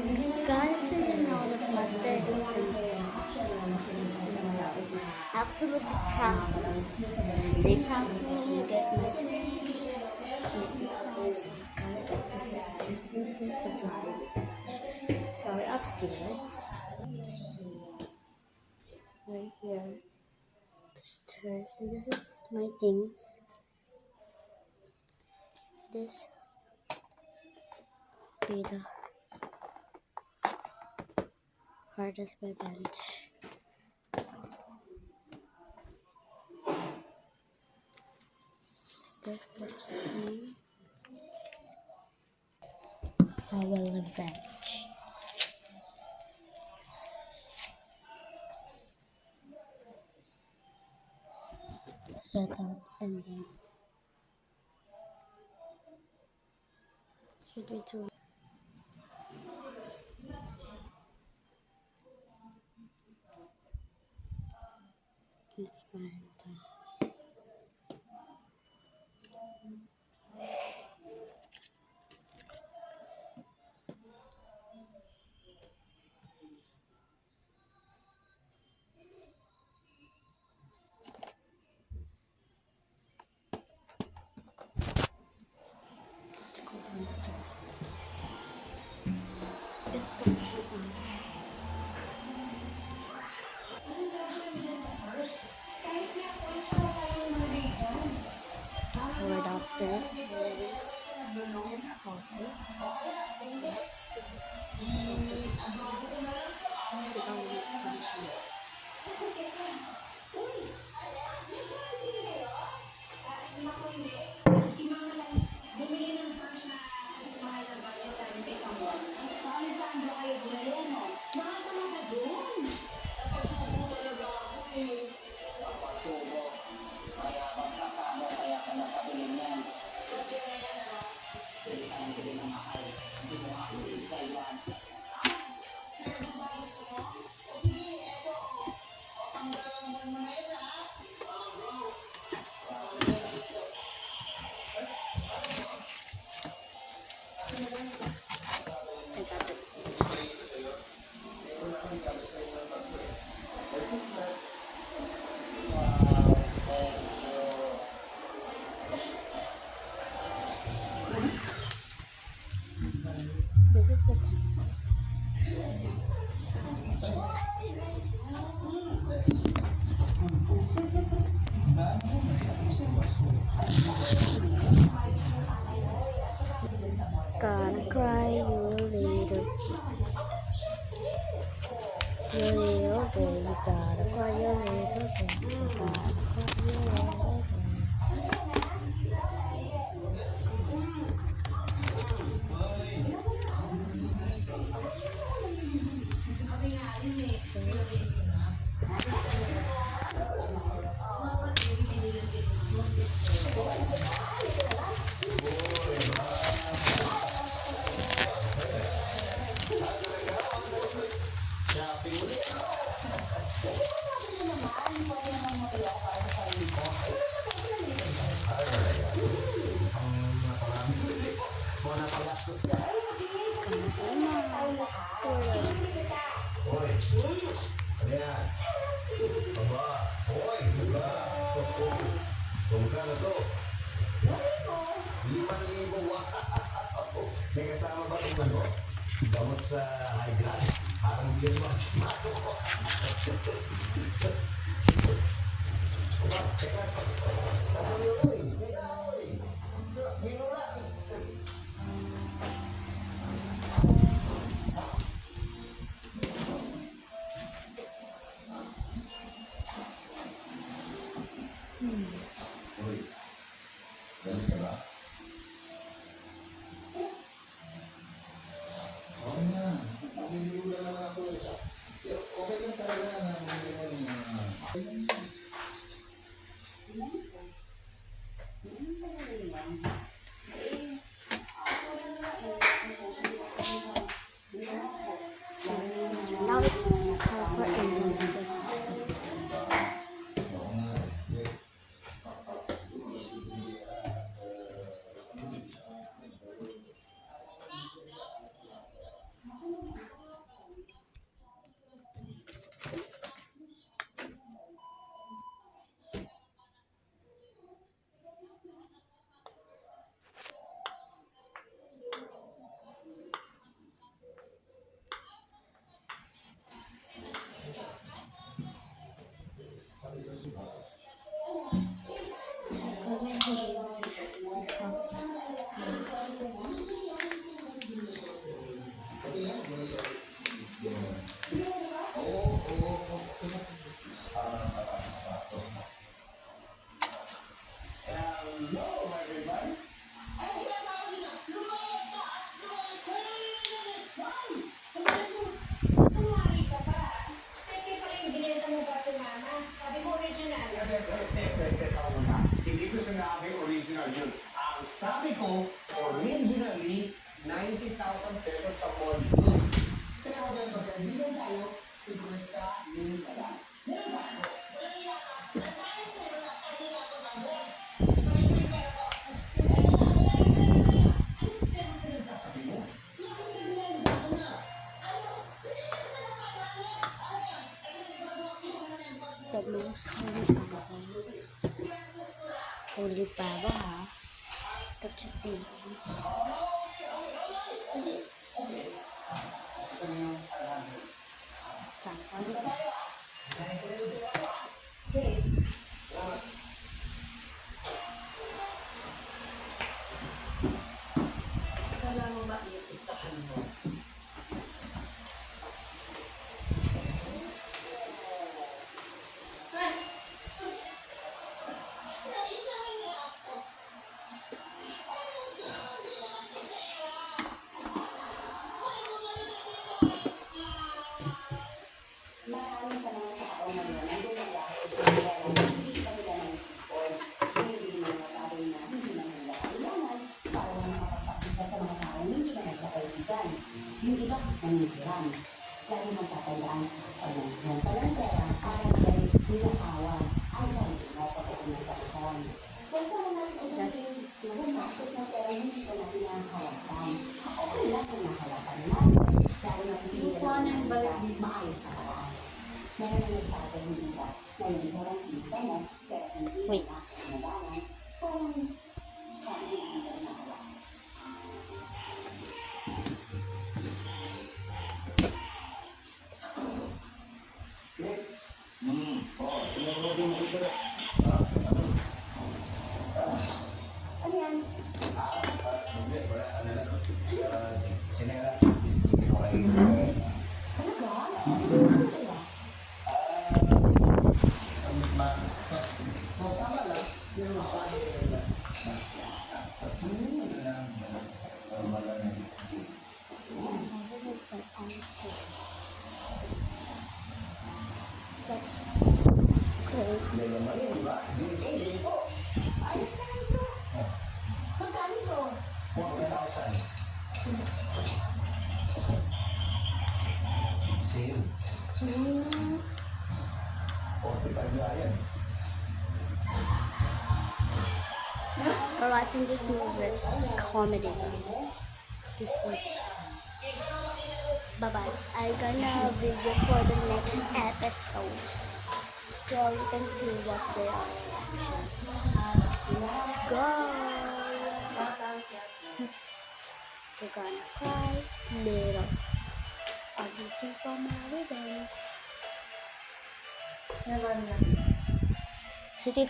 Guys, this is now the method absolutely proud. They proudly get my teeth. This is the vlog. Sorry, upstairs. Right here. Upstairs. And this is my things. This. Okay, the hardest my bench. This such a thing. I will avenge. Set up and then should we do it's fine. Let's go downstairs. It's so cute. We're downstairs. This is office. Next is office. We're gonna make some cheese. I got it. This is the cheese. Gonna cry you later. You little baby, gotta cry you little baby, gotta cry you little Magkano to? 5,000. Wow! May kasama ba itong ano? Gamot sa high blood? Parang bigas mato. Ganun ka ba? Okay na. Magliligo lang naman ako. Okay lang talaga na magliligo naman. Now it's time for incense. Kunwari ka pa. Peke pala yung binenta mo ba ito, mama? Sabi mo original. Hindi ko sinabi original yun. Ang sabi ko, originally, 90,000 pesos sa mall yun. Pero ganun ba, hindi lang tayo, 50,000 ka lang. Yan ang sabi ko. Tatlong huli pa ako. Huli pa ba ha? Such a thing. Kala mo ba iisahan mo? Marami sa mga tao ngayon ang gumagastos ng pera hindi pa nila naitipon. Hindi mga tao na hindi na nila kailangan para lang makapagpasinta sa mga tao hindi na nagkakaibigan. Yung iba nangihiram. Lagi mong tatandaan pag nangihiram ka ng pera para dahil ninakawan ay sa hindi mo pagkakunan ng panahon. Kung sa mga gumastos ng pera hindi ko na pinakahawakan. Okay lang kung nahawakan natin. Lalo na hindi na maayos na paraan. Meron na sa atin hindi ba na yung parang kita mo, pero hindi Wait. na nalaman kung saan yung ang nakawa. Ano yan? Chinelas. Talaga? Ano kaya? That's great. Ay, Sandro! Magkano to? 4,000. Sale. 45 na yan. For watching this movie, it's comedy. This week. Bye-bye. I'm gonna video for the next episode. So you can see what their reactions. Let's go! We're gonna cry little. I'll be too for my revenge. Si Tita